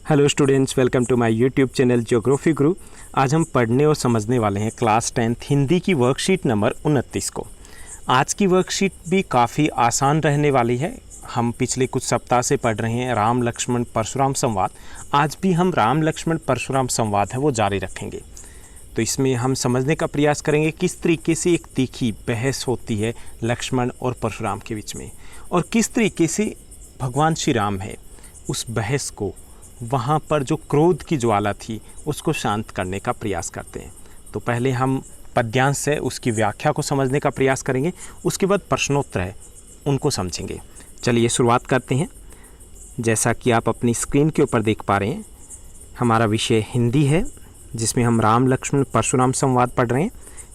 Hello students, welcome to my YouTube channel geography Guru. आज हम पढ़ने और समझने वाले हैं क्लास 10th हिंदी की वर्कशीट नंबर 29 को। आज की वर्कशीट भी काफ़ी आसान रहने वाली है। हम पिछले कुछ सप्ताह से पढ़ रहे हैं राम लक्ष्मण परशुराम संवाद। आज भी हम राम लक्ष्मण परशुराम संवाद है वो जारी रखेंगे। तो इसमें हम समझने का प्रयास करेंगे किस तरीके से एक तीखी बहस होती है लक्ष्मण और परशुराम के बीच में, और किस तरीके से भगवान श्री राम है उस बहस को, वहाँ पर जो क्रोध की ज्वाला थी उसको शांत करने का प्रयास करते हैं। तो पहले हम पद्यांश है उसकी व्याख्या को समझने का प्रयास करेंगे, उसके बाद प्रश्नोत्तर है उनको समझेंगे। चलिए शुरुआत करते हैं। जैसा कि आप अपनी स्क्रीन के ऊपर देख पा रहे हैं, हमारा विषय हिंदी है जिसमें हम राम लक्ष्मण परशुराम संवाद पढ़ रहे हैं।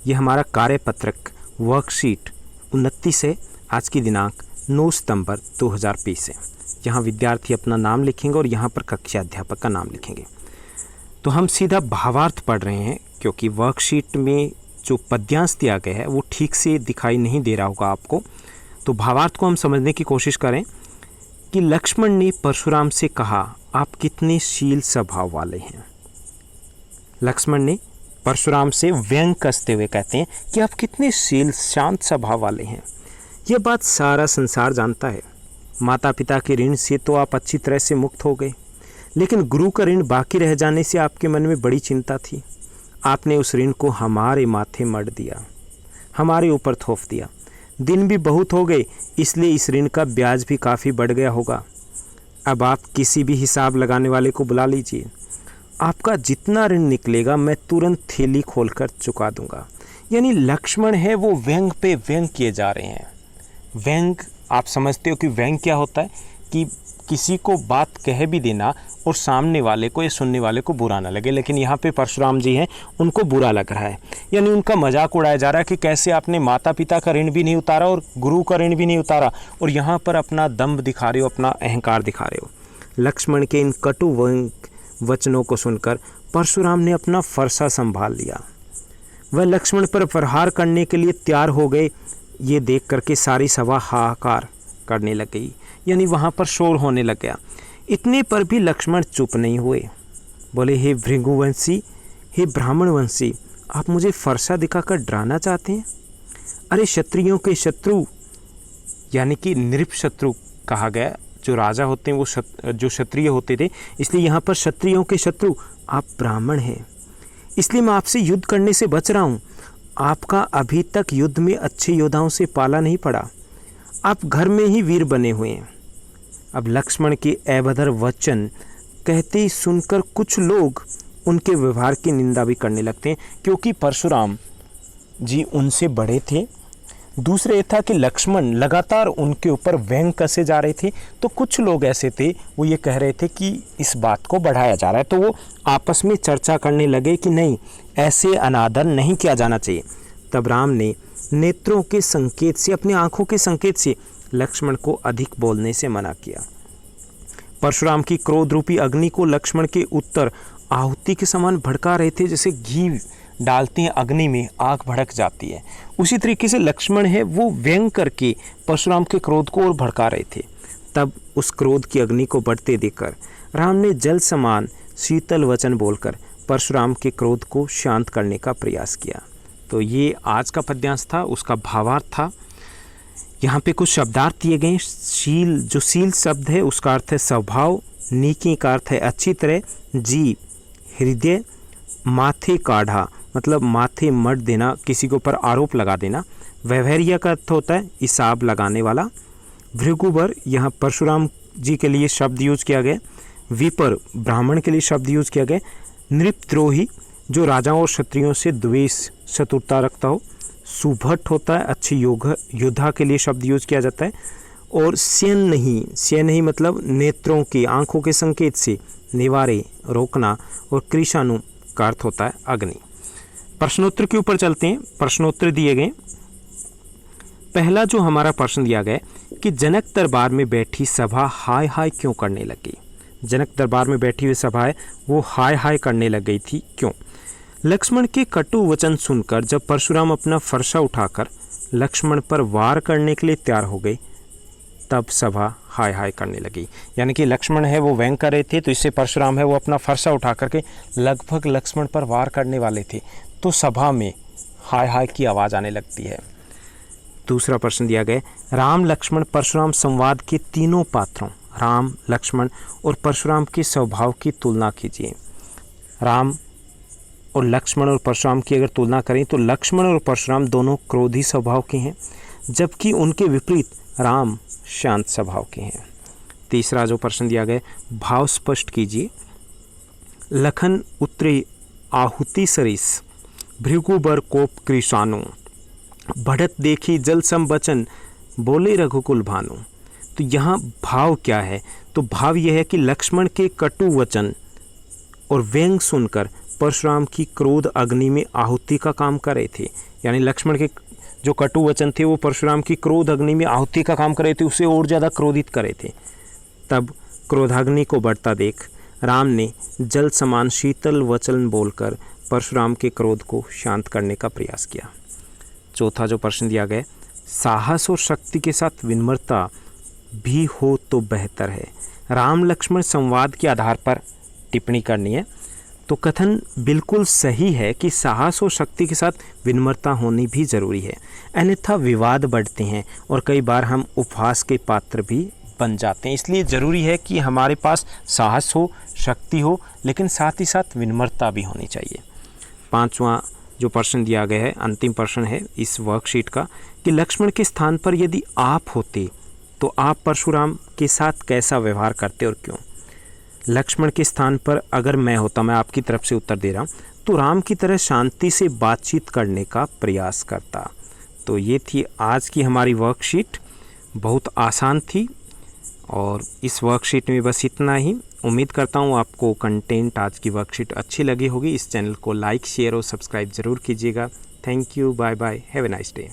ये हमारा कार्यपत्रक वर्कशीट 29 है। आज की दिनांक 9 सितंबर 2020 है। यहाँ विद्यार्थी अपना नाम लिखेंगे और यहाँ पर कक्षा अध्यापक का नाम लिखेंगे। तो हम सीधा भावार्थ पढ़ रहे हैं क्योंकि वर्कशीट में जो पद्यांश दिया गया है वो ठीक से दिखाई नहीं दे रहा होगा आपको। तो भावार्थ को हम समझने की कोशिश करें कि लक्ष्मण ने परशुराम से कहा, आप कितने शील स्वभाव वाले हैं। लक्ष्मण ने परशुराम से व्यंग कसते हुए कहते हैं कि आप कितने शील शांत स्वभाव वाले हैं। यह बात सारा संसार जानता है। माता पिता के ऋण से तो आप अच्छी तरह से मुक्त हो गए, लेकिन गुरु का ऋण बाकी रह जाने से आपके मन में बड़ी चिंता थी। आपने उस ऋण को हमारे माथे मढ़ दिया, हमारे ऊपर थोप दिया। दिन भी बहुत हो गए, इसलिए इस ऋण का ब्याज भी काफ़ी बढ़ गया होगा। अब आप किसी भी हिसाब लगाने वाले को बुला लीजिए। आपका जितना ऋण निकलेगा मैं तुरंत थैली खोलकर चुका दूंगा। यानी लक्ष्मण है वो व्यंग पे व्यंग किए जा रहे हैं। व्यंग, आप समझते हो कि व्यंग क्या होता है, कि किसी को बात कह भी देना और सामने वाले को या सुनने वाले को बुरा ना लगे। लेकिन यहाँ पे परशुराम जी हैं, उनको बुरा लग रहा है। यानी उनका मजाक उड़ाया जा रहा है कि कैसे आपने माता पिता का ऋण भी नहीं उतारा और गुरु का ऋण भी नहीं उतारा, और यहाँ पर अपना दम्भ दिखा रहे हो, अपना अहंकार दिखा रहे हो। लक्ष्मण के इन कटु वचनों को सुनकर परशुराम ने अपना फरसा संभाल लिया। वह लक्ष्मण पर प्रहार करने के लिए तैयार हो गए। ये देख करके सारी सभा हाहाकार करने लग गई, यानी वहाँ पर शोर होने लग गया। इतने पर भी लक्ष्मण चुप नहीं हुए। बोले, हे भृगुवंशी, हे ब्राह्मण वंशी, आप मुझे फरसा दिखाकर डराना चाहते हैं? अरे क्षत्रियों के शत्रु, यानी कि नृप शत्रु कहा गया। जो राजा होते हैं वो जो क्षत्रिय होते थे, इसलिए यहाँ पर क्षत्रियों के शत्रु आप ब्राह्मण हैं, इसलिए मैं आपसे युद्ध करने से बच रहा हूँ। आपका अभी तक युद्ध में अच्छे योद्धाओं से पाला नहीं पड़ा, आप घर में ही वीर बने हुए हैं। अब लक्ष्मण के अभद्र वचन कहते ही सुनकर कुछ लोग उनके व्यवहार की निंदा भी करने लगते हैं, क्योंकि परशुराम जी उनसे बड़े थे। दूसरे ये था कि लक्ष्मण लगातार उनके ऊपर व्यंग कसे जा रहे थे। तो कुछ लोग ऐसे थे, वो ये कह रहे थे कि इस बात को बढ़ाया जा रहा है। तो वो आपस में चर्चा करने लगे कि नहीं, ऐसे अनादर नहीं किया जाना चाहिए। तब राम ने नेत्रों के संकेत से, अपनी आंखों के संकेत से लक्ष्मण को अधिक बोलने से मना किया। परशुराम की क्रोध रूपी अग्नि को लक्ष्मण के उत्तर आहुति के समान भड़का रहे थे। जैसे घी डालते हैं अग्नि में, आग भड़क जाती है, उसी तरीके से लक्ष्मण है वो व्यंग करके परशुराम के क्रोध को और भड़का रहे थे। तब उस क्रोध की अग्नि को बढ़ते देखकर राम ने जल समान शीतल वचन बोलकर परशुराम के क्रोध को शांत करने का प्रयास किया। तो ये आज का पद्यांश था, उसका भावार्थ था। यहाँ पे कुछ शब्दार्थ दिए गए। शील, जो शील शब्द है उसका अर्थ है स्वभाव, नीकी का अर्थ है अच्छी तरह, जी हृदय, माथे काढ़ा मतलब माथे मढ़ देना, किसी के ऊपर आरोप लगा देना। वैभैर्य का अर्थ होता है हिसाब लगाने वाला। भृगुवर, यहाँ परशुराम जी के लिए शब्द यूज किया गया। विपर, ब्राह्मण के लिए शब्द यूज किया गया। नृपद्रोही, जो राजाओं और क्षत्रियों से द्वेष शत्रुता रखता हो। सुभट होता है अच्छे योद्धा के लिए शब्द यूज किया जाता है। और स्यन नहीं मतलब नेत्रों की, आंखों के संकेत से निवारे, रोकना। और कृशानु का अर्थ होता है अग्नि। प्रश्नोत्तर के ऊपर चलते हैं। प्रश्नोत्तर दिए गए। पहला जो हमारा प्रश्न दिया गया कि जनक दरबार में बैठी सभा हाय हाय क्यों करने लग गई। जनक दरबार में बैठी हुई सभा है वो हाय हाय करने लग गई थी, क्यों? लक्ष्मण के कटु वचन सुनकर जब परशुराम अपना फरसा उठाकर लक्ष्मण पर वार करने के लिए तैयार हो गए, तब सभा हाय हाय करने लगी। यानी कि लक्ष्मण है वो व्यंग कर रहे थे, तो इससे परशुराम है वो अपना फरसा उठा करके लगभग लक्ष्मण पर वार करने वाले थे, तो सभा में हाय हाय की आवाज़ आने लगती है। दूसरा प्रश्न दिया गया, राम लक्ष्मण परशुराम संवाद के तीनों पात्रों राम, लक्ष्मण और परशुराम के स्वभाव की तुलना कीजिए। राम और लक्ष्मण और परशुराम की अगर तुलना करें तो लक्ष्मण और परशुराम दोनों क्रोधी स्वभाव के हैं, जबकि उनके विपरीत राम शांत स्वभाव के हैं। तीसरा जो प्रश्न दिया गया, भाव स्पष्ट कीजिए। लखन उतरे आहुति सरिस, भृगुबर कोप कृशानु, बढ़त देखी जल सम बचन, बोले रघुकुल भानु। तो यहाँ भाव क्या है? तो भाव यह है कि लक्ष्मण के कटु वचन और व्यंग सुनकर परशुराम की क्रोध अग्नि में आहुति का काम कर रहे थे। यानी लक्ष्मण के जो कटु वचन थे वो परशुराम की क्रोध अग्नि में आहुति का काम कर रहे थे, उसे और ज़्यादा क्रोधित कर रहे थे। तब क्रोधाग्नि को बढ़ता देख राम ने जल समान शीतल वचन बोलकर परशुराम के क्रोध को शांत करने का प्रयास किया। चौथा जो प्रश्न दिया गया, साहस और शक्ति के साथ विनम्रता भी हो तो बेहतर है। राम लक्ष्मण संवाद के आधार पर टिप्पणी करनी है। तो कथन बिल्कुल सही है कि साहस और शक्ति के साथ विनम्रता होनी भी ज़रूरी है, अन्यथा विवाद बढ़ते हैं और कई बार हम उपहास के पात्र भी बन जाते हैं। इसलिए ज़रूरी है कि हमारे पास साहस हो, शक्ति हो, लेकिन साथ ही साथ विनम्रता भी होनी चाहिए। पांचवा जो प्रश्न दिया गया है, अंतिम प्रश्न है इस वर्कशीट का, कि लक्ष्मण के स्थान पर यदि आप होते तो आप परशुराम के साथ कैसा व्यवहार करते और क्यों? लक्ष्मण के स्थान पर अगर मैं होता, मैं आपकी तरफ से उत्तर दे रहा हूँ, तो राम की तरह शांति से बातचीत करने का प्रयास करता। तो ये थी आज की हमारी वर्कशीट, बहुत आसान थी और इस वर्कशीट में बस इतना ही। उम्मीद करता हूँ आपको कंटेंट आज की वर्कशीट अच्छी लगी होगी। इस चैनल को लाइक, शेयर और सब्सक्राइब ज़रूर कीजिएगा। Thank you, bye bye, have a nice day.